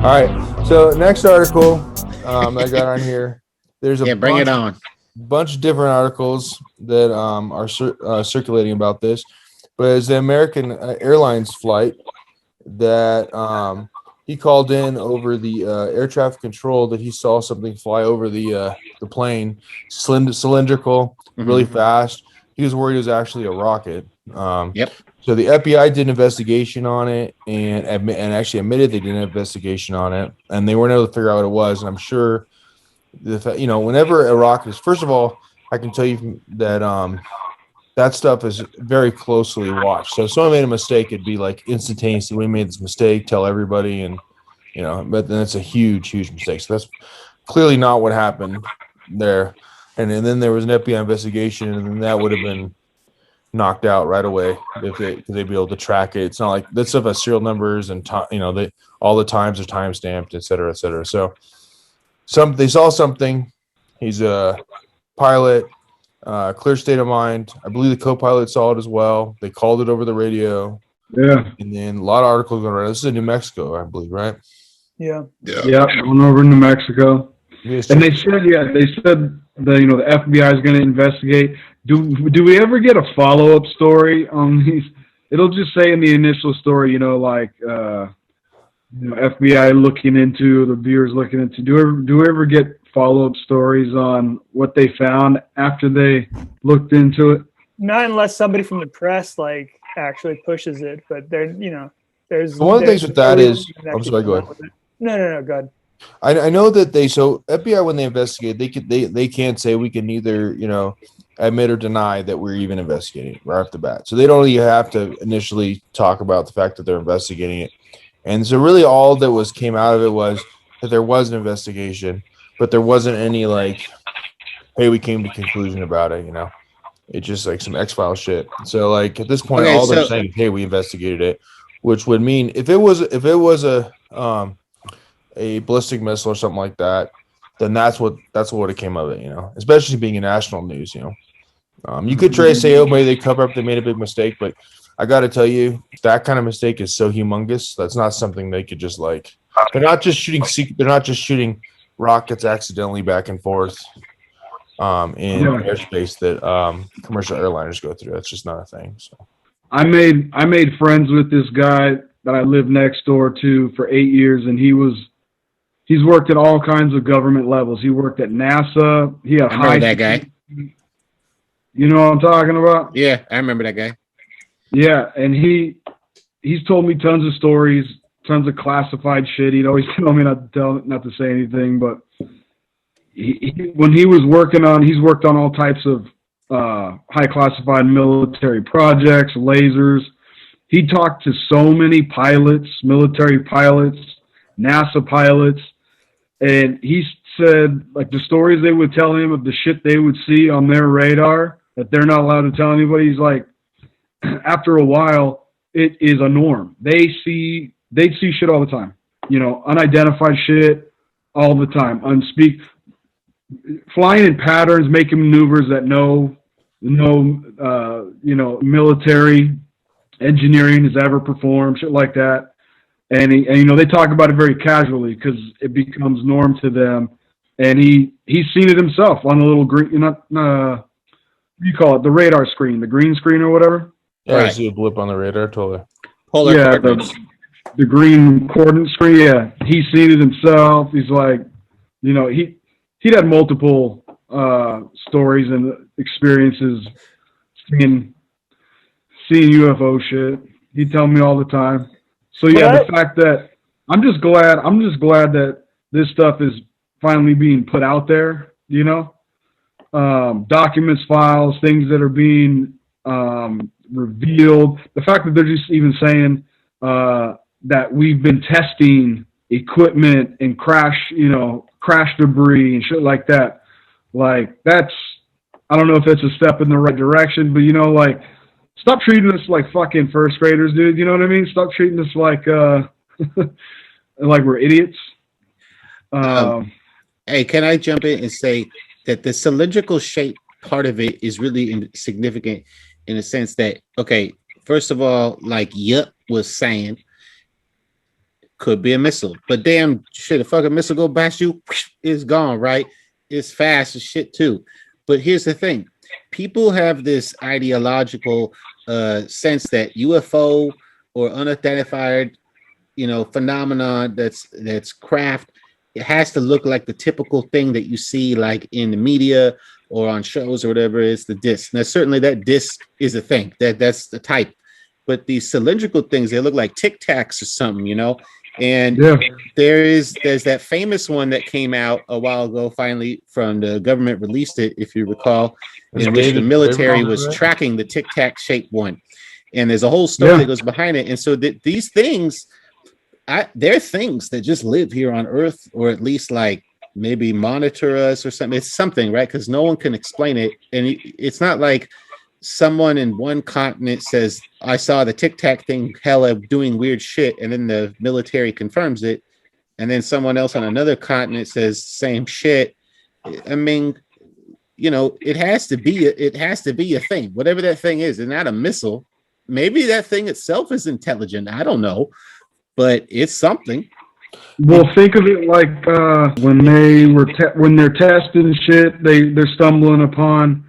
All right. So next article I got on here. There's a bring it on. Bunch of different articles that are circulating about this, but it's the American Airlines flight that he called in over the air traffic control that he saw something fly over the plane, cylindrical, really fast. He was worried it was actually a rocket. Yep. So the FBI did an investigation on it and actually admitted they did an investigation on it, and they weren't able to figure out what it was. And I'm sure whenever a rocket is, first of all, I can tell you that that stuff is very closely watched. So if someone made a mistake, it'd be like instantaneously, we made this mistake, tell everybody, and but then it's a huge mistake. So that's clearly not what happened there. And then there was an FBI investigation, and then that would have been knocked out right away because they'd be able to track it. It's not like that stuff has serial numbers and all the times are time stamped, et cetera, et cetera. So they saw something. He's a pilot, clear state of mind. I believe the co-pilot saw it as well. They called it over the radio. Yeah. And then a lot of articles going around. This is in New Mexico, I believe, right? Yeah. Going over in New Mexico. Yes, and they said the FBI is going to investigate. Do we ever get a follow-up story on these? It'll just say in the initial story, FBI looking into, the viewers looking into. Do we ever get follow-up stories on what they found after they looked into it? Not unless somebody from the press actually pushes it. But there's one of the things with that is, I'm sorry, go ahead. No, go ahead. I know that FBI, when they investigate, they can't say we can neither admit or deny that we're even investigating right off the bat. So they don't even have to initially talk about the fact that they're investigating it. And so really all that came out of it was that there was an investigation, but there wasn't any hey, we came to a conclusion about it. It's just like some X-Files shit. So at this point, they're saying, hey, we investigated it, which would mean if it was a ballistic missile or something like that, then that's what it came of it, especially being in national news, you could try to say, oh, maybe they cover up, they made a big mistake, but I got to tell you, that kind of mistake is so humongous. That's not something they could just they're not just shooting rockets accidentally back and forth in airspace that commercial airliners go through. That's just not a thing. So I made friends with this guy that I lived next door to for 8 years, and he's worked at all kinds of government levels. He worked at NASA. He had I remember that guy. You know what I'm talking about? Yeah, I remember that guy. Yeah, and he's told me tons of stories, tons of classified shit. He'd always tell me not to say anything, but when he was he's worked on all types of high classified military projects, lasers. He talked to so many pilots, military pilots, NASA pilots, and he said the stories they would tell him of the shit they would see on their radar that they're not allowed to tell anybody. He's like, after a while, it is a norm. They'd see shit all the time, unidentified shit all the time, flying in patterns, making maneuvers that no military engineering has ever performed, shit like that. And they talk about it very casually because it becomes norm to them. And he's seen it himself on the little green, what do you call it? The radar screen, the green screen or whatever. Yeah, right. I see a blip on the radar, totally. Polar coordinates. The green coordinate screen. Yeah, he's seen it himself. He's like, he'd had multiple stories and experiences seeing UFO shit. He'd tell me all the time. So yeah, the fact that I'm just glad that this stuff is finally being put out there, documents, files, things that are being revealed. The fact that they're just even saying that we've been testing equipment and crash debris and shit like that. That's, I don't know if it's a step in the right direction, but stop treating us like fucking first graders, dude. You know what I mean? Stop treating us like we're idiots. Hey, can I jump in and say that the cylindrical shape part of it is really significant in the sense that, okay, first of all, like Yup was saying, Could be a missile, but damn shit, a fucking missile go past you, it's gone, right? It's fast as shit too. But here's the thing: people have this ideological sense that UFO or unidentified, phenomenon that's craft. It has to look like the typical thing that you see, like in the media or on shows or whatever. It's the disc. Now, certainly that disc is a thing. That's the type. But these cylindrical things, they look like Tic Tacs or something. And Yeah. there's that famous one that came out a while ago, finally, from the government released it, if you recall, Is in which the David military Fravor was on that? tracking the Tic Tac shaped one. And there's a whole story Yeah. that goes behind it. And so these things, they're things that just live here on Earth, or at least like maybe monitor us or something. It's something, right? Because no one can explain it. And it's not like someone in one continent says, I saw the Tic Tac thing hella doing weird shit, and then the military confirms it, and then someone else on another continent says same shit. I mean, it has to be a thing, whatever that thing is. It's not a missile. Maybe that thing itself is intelligent. I don't know, but it's something. Well, think of it like when they're testing shit, they're stumbling upon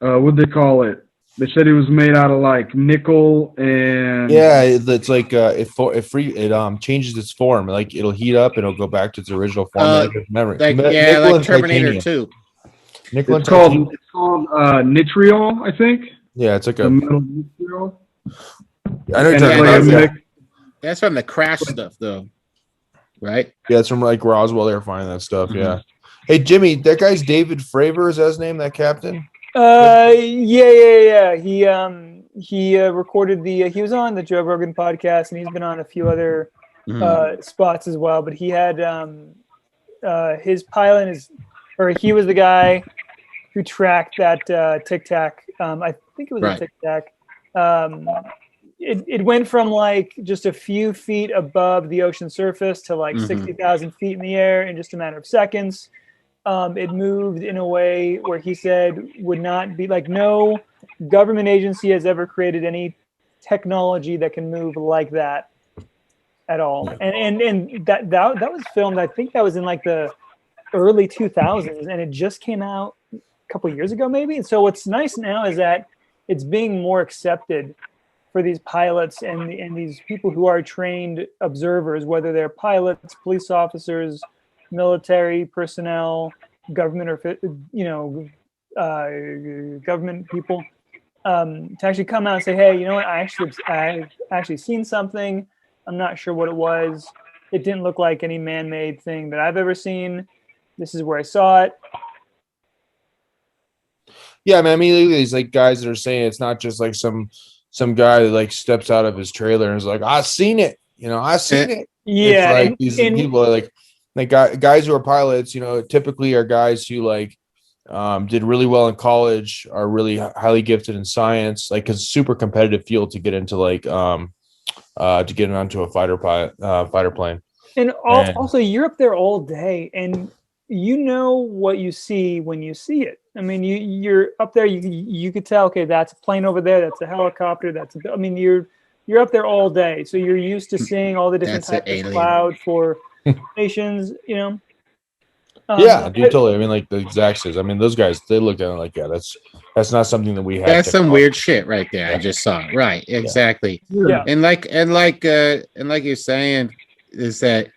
what they call it. They said it was made out of like nickel and It's like it changes its form. Like it'll heat up and it'll go back to its original form. Memory. Nickel like Terminator 2. Nickel and it's called nitriol, I think. Yeah, it's like the metal nitriol. I know And you're it's talking like about, a yeah. That's from the crash stuff, though, right? Yeah, it's from like Roswell. They were finding that stuff. Mhm. Yeah. Hey, Jimmy, that guy's David Fravor. Is that his name? That captain? Yeah. He recorded he was on the Joe Rogan podcast, and he's been on a few other spots as well. But he had his pilot he was the guy who tracked that Tic Tac. I think it was a Tic Tac. It went from like just a few feet above the ocean surface to like 60,000 feet in the air in just a matter of seconds. It moved in a way where he said would not be like no government agency has ever created any technology that can move like that at all. And that was filmed. I think that was in like the early 2000s, and it just came out a couple years ago, maybe. And so what's nice now is that it's being more accepted for these pilots and these people who are trained observers, whether they're pilots, police officers, military personnel, government, or government people, to actually come out and say, hey, you know what, I've actually seen something. I'm not sure what it was. It didn't look like any man-made thing that I've ever seen. This is where I saw it. Yeah, man. I mean, these like guys that are saying it's not just like some guy that like steps out of his trailer and is like, I seen it. I seen it. Yeah, it's like these people are like guys who are pilots. Typically are guys who like did really well in college, are really highly gifted in science, like it's a super competitive field to get into, like to get onto a fighter plane. And also, you're up there all day, and you know what you see when you see it. I mean, you're up there. You could tell, okay, that's a plane over there. That's a helicopter. You're up there all day, so you're used to seeing all the different types of cloud formations. Yeah, dude, totally. I mean, like the exact same. I mean, those guys, they looked at it like, yeah, that's not something that we have. That's some weird shit right there. Yeah. I just saw it. Right, exactly. Yeah. And like you're saying, is that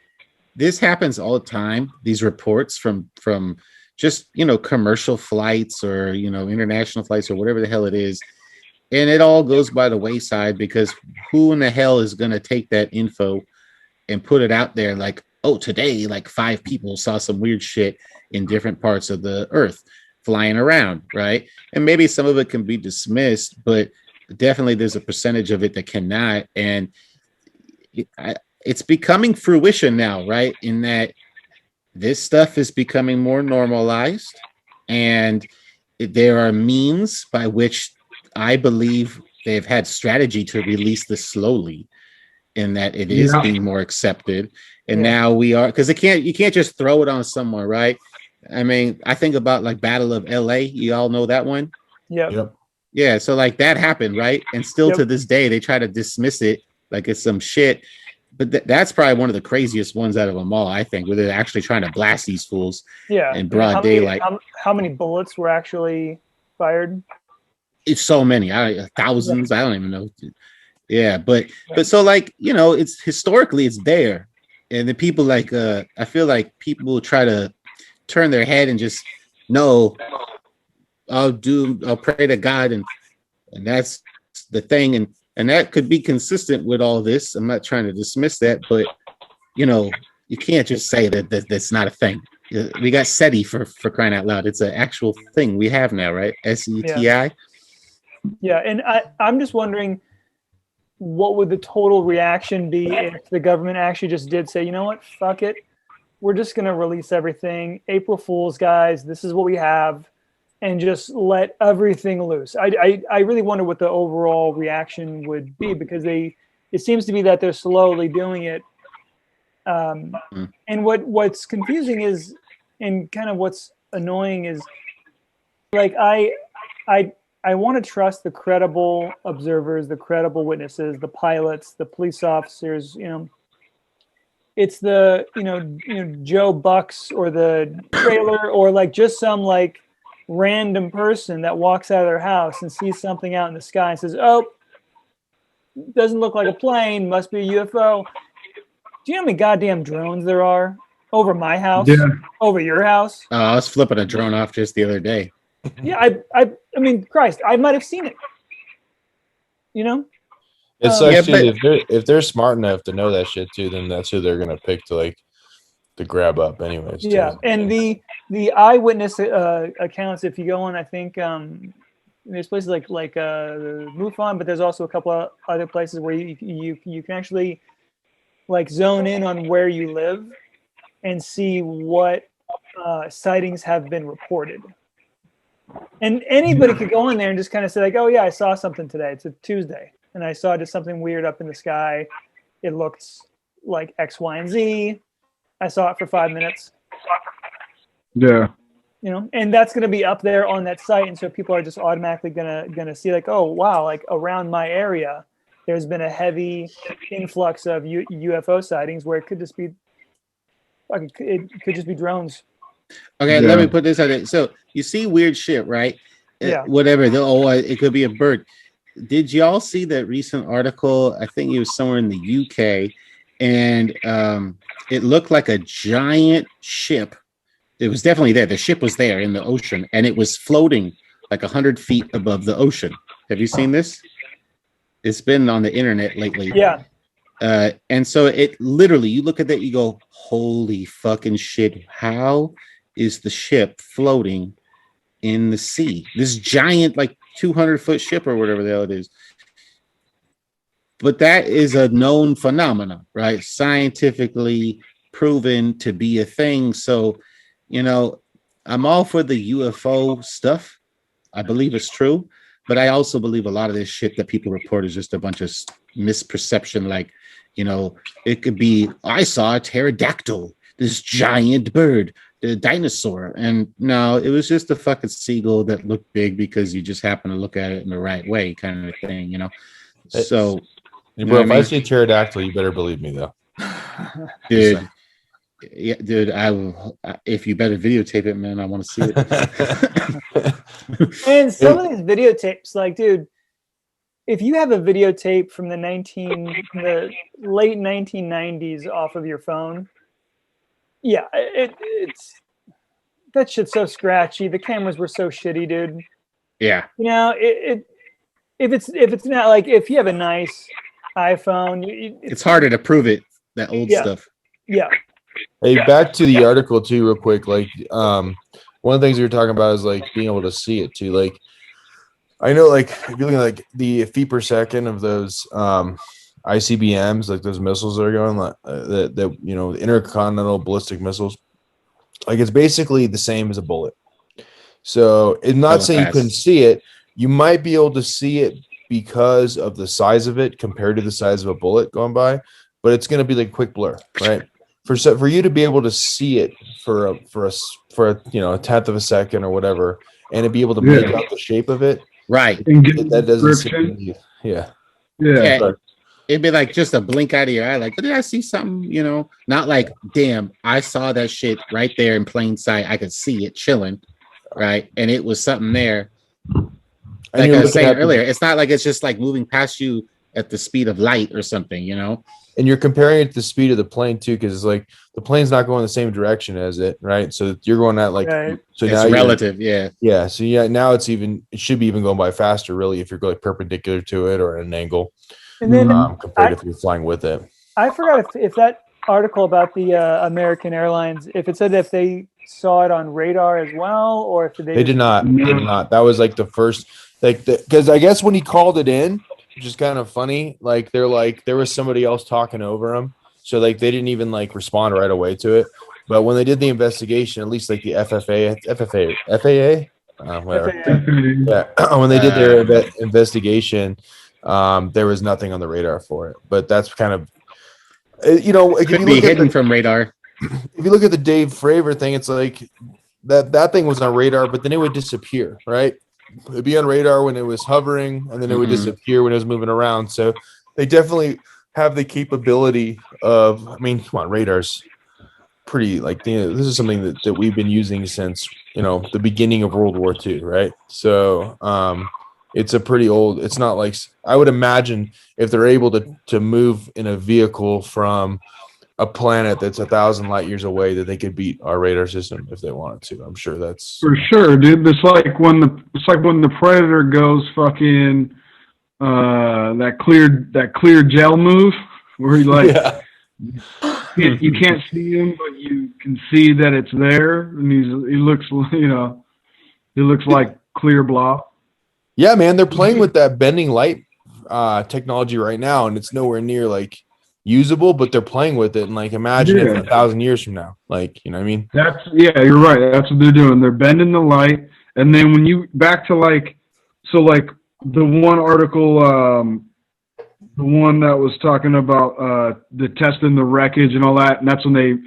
this happens all the time. These reports from just commercial flights or international flights or whatever the hell it is, and it all goes by the wayside because who in the hell is going to take that info and put it out there like, oh, today like 5 people saw some weird shit in different parts of the earth flying around, right? And maybe some of it can be dismissed, but definitely there's a percentage of it that cannot. And it's becoming fruition now, right? In that this stuff is becoming more normalized, and there are means by which I believe they've had strategy to release this slowly, in that it is being more accepted. And now we are, because you can't just throw it on someone, right? I mean, I think about like Battle of LA. You all know that one? Yep. Yeah, so like that happened, right? And still to this day, they try to dismiss it like it's some shit. that's probably one of the craziest ones out of them all, I think, where they're actually trying to blast these fools in broad daylight. How many bullets were actually fired? It's so many, thousands. I don't even know. Yeah, but so like, you know, it's historically it's there, and the people like I feel like people try to turn their head and just no, I'll pray to God, and that's the thing, and that could be consistent with all this. I'm not trying to dismiss that, but you know, you can't just say that's not a thing. We got SETI for crying out loud. It's an actual thing we have now, right? SETI. Yeah, and I'm just wondering, what would the total reaction be if the government actually just did say, you know what, fuck it, we're just going to release everything. April Fools, guys, this is what we have, and just let everything loose. I really wonder what the overall reaction would be, because it seems to be that they're slowly doing it. And what's confusing is, and kind of what's annoying is, like, I want to trust the credible observers, the credible witnesses, the pilots, the police officers. You know, it's the Joe Bucks or the trailer, or like just some like random person that walks out of their house and sees something out in the sky and says, "Oh, doesn't look like a plane, must be a UFO." Do you know how many goddamn drones there are over my house? Yeah. Over your house? I was flipping a drone off just the other day. Yeah, I mean, Christ, I might have seen it. You know, It's actually if they're smart enough to know that shit too, then that's who they're gonna pick to grab up, anyways. Yeah, too. and the eyewitness accounts. If you go on, I think there's places like MUFON, but there's also a couple of other places where you can actually like zone in on where you live and see what sightings have been reported. And anybody could go in there and just kind of say like, oh yeah, I saw something today. It's a Tuesday, and I saw just something weird up in the sky. It looked like X, Y, and Z. I saw it for 5 minutes. Yeah. You know, and that's going to be up there on that site, and so people are just automatically gonna see like, oh wow, like around my area, there's been a heavy influx of UFO sightings, where it could just be, it could just be drones. Okay, let me put this out there. So you see weird shit, right? Yeah. Whatever. It could be a bird. Did y'all see that recent article? I think it was somewhere in the UK, and it looked like a giant ship. It was definitely there. The ship was there in the ocean, and it was floating like 100 feet above the ocean. Have you seen this? It's been on the internet lately. Yeah. And so it literally, you look at that, you go, holy fucking shit. How is the ship floating in the sea? This giant, like 200-foot ship or whatever the hell it is. But that is a known phenomenon, right? Scientifically proven to be a thing. So, you know, I'm all for the UFO stuff. I believe it's true. But I also believe a lot of this shit that people report is just a bunch of misperception. Like, you know, it could be, I saw a pterodactyl, this giant bird, the dinosaur. And no, it was just a fucking seagull that looked big because you just happen to look at it in the right way, kind of thing, you know? So, bro, if I see a pterodactyl, you better believe me, though. Dude. Yeah, dude, if you better videotape it, man, I want to see it. And some of these videotapes, like, dude, if you have a videotape from the late 1990s off of your phone, yeah, it's that shit's so scratchy. The cameras were so shitty, dude. Yeah. You know, if it's not like, if you have a nice iPhone, it's harder to prove it, that old stuff. Yeah. Hey, back to the article too, real quick. Like, one of the things we were talking about is like being able to see it too. Like, I know, like, if you're looking at like the feet per second of those ICBMs, like those missiles that are going, that you know, intercontinental ballistic missiles, like it's basically the same as a bullet. So it's not saying you couldn't see it. You might be able to see it because of the size of it compared to the size of a bullet going by, but it's going to be like a quick blur, right? For you to be able to see it for a you know, a tenth of a second or whatever, and to be able to make out the shape of it, right? That doesn't seem, yeah. it'd be like just a blink out of your eye, like, did I see something? You know, not like, damn, I saw that shit right there in plain sight. I could see it chilling, right? And it was something there. Like I was saying earlier, it's not like it's just like moving past you at the speed of light or something, you know? And you're comparing it to the speed of the plane too, because it's like the plane's not going the same direction as it, right? So you're going at like, Right. so It's now relative, yeah. yeah. So yeah, now it should be even going by faster, really, if you're going perpendicular to it or at an angle, And then compared if you're flying with it. I forgot if that article about the American Airlines, if it said if they saw it on radar as well, or if They did not. They did not. That was like the first, like, because I guess when he called it in, which is kind of funny, like they're like there was somebody else talking over him, so like they didn't even like respond right away to it. But when they did the investigation, at least like the FAA, whatever, yeah, when they did their investigation, there was nothing on the radar for it. But that's kind of, you know, it could be hidden from radar. If you look at the Dave Fravor thing, it's like that thing was on radar, but then it would disappear, right? It'd be on radar when it was hovering, and then it would disappear when it was moving around. So they definitely have the capability of, I mean, come on, radar's pretty, like, you know, this is something that we've been using since, you know, the beginning of World War II, right? So it's a pretty old, it's not like, I would imagine if they're able to move in a vehicle from a planet that's 1,000 light years away, that they could beat our radar system if they wanted to. I'm sure that's for sure, dude. It's like when the Predator goes fucking that clear gel move where he like you can't see him, but you can see that it's there, and he looks, you know, he looks like clear blob. Yeah, man, they're playing with that bending light technology right now, and it's nowhere near like usable, but they're playing with it. And like, imagine it 1,000 years from now, like, you know what I mean? You're right. That's what they're doing. They're bending the light. And then when you back to like, so like the one article, the one that was talking about the testing the wreckage and all that, and that's when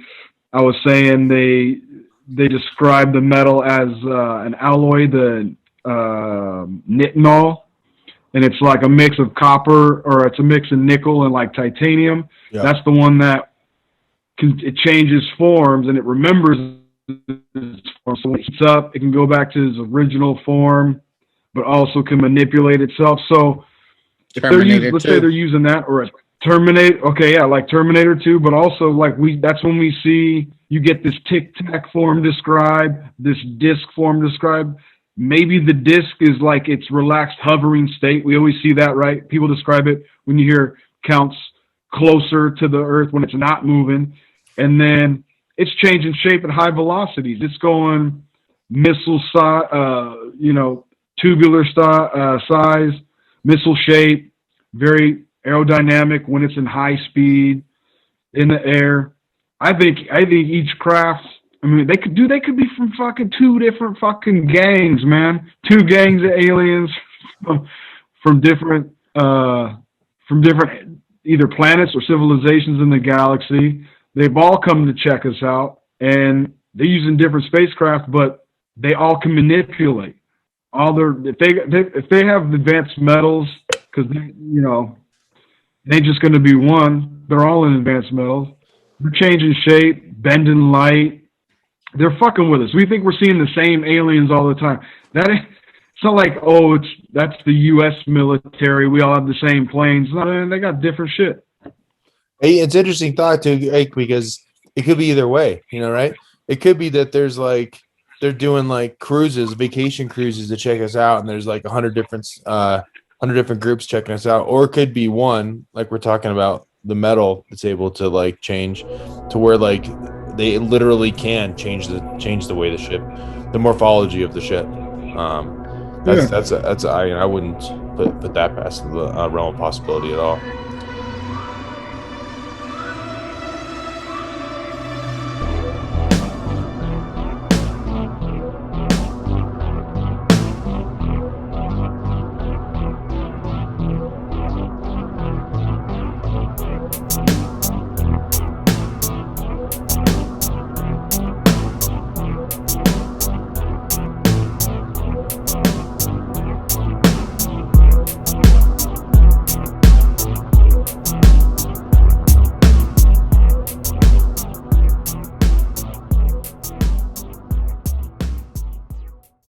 I was saying they described the metal as an alloy, the nitinol. And it's like a mix of copper, or it's a mix of nickel and like titanium. Yeah. That's the one that it changes forms and it remembers its form. So when it heats up, it can go back to its original form, but also can manipulate itself. So if let's say they're using that, or a Terminator, okay, yeah, like Terminator 2, but also like that's when we see you get this tic-tac form described, this disc form described. Maybe the disc is like its relaxed hovering state. We always see that, right? People describe it when you hear counts closer to the Earth when it's not moving. And then it's changing shape at high velocities. It's going missile size, you know, tubular size, missile shape, very aerodynamic when it's in high speed in the air. I think each craft, I mean, they could be from fucking two different fucking gangs, man. Two gangs of aliens from different either planets or civilizations in the galaxy. They've all come to check us out, and they're using different spacecraft, but they all can manipulate. If they have advanced metals, because you know, they ain't just going to be one. They're all in advanced metals. They're changing shape, bending light. They're fucking with us. We think we're seeing the same aliens all the time. It's not like, oh, that's the U.S. military. We all have the same planes. No, they got different shit. Hey, it's interesting thought too, because it could be either way, you know, right? It could be that there's like they're doing like cruises, vacation cruises to check us out, and there's like 100 different groups checking us out, or it could be one, like we're talking about, the metal that's able to like change to where like they literally can change the way the ship, the morphology of the ship. I wouldn't put that past the realm of possibility at all.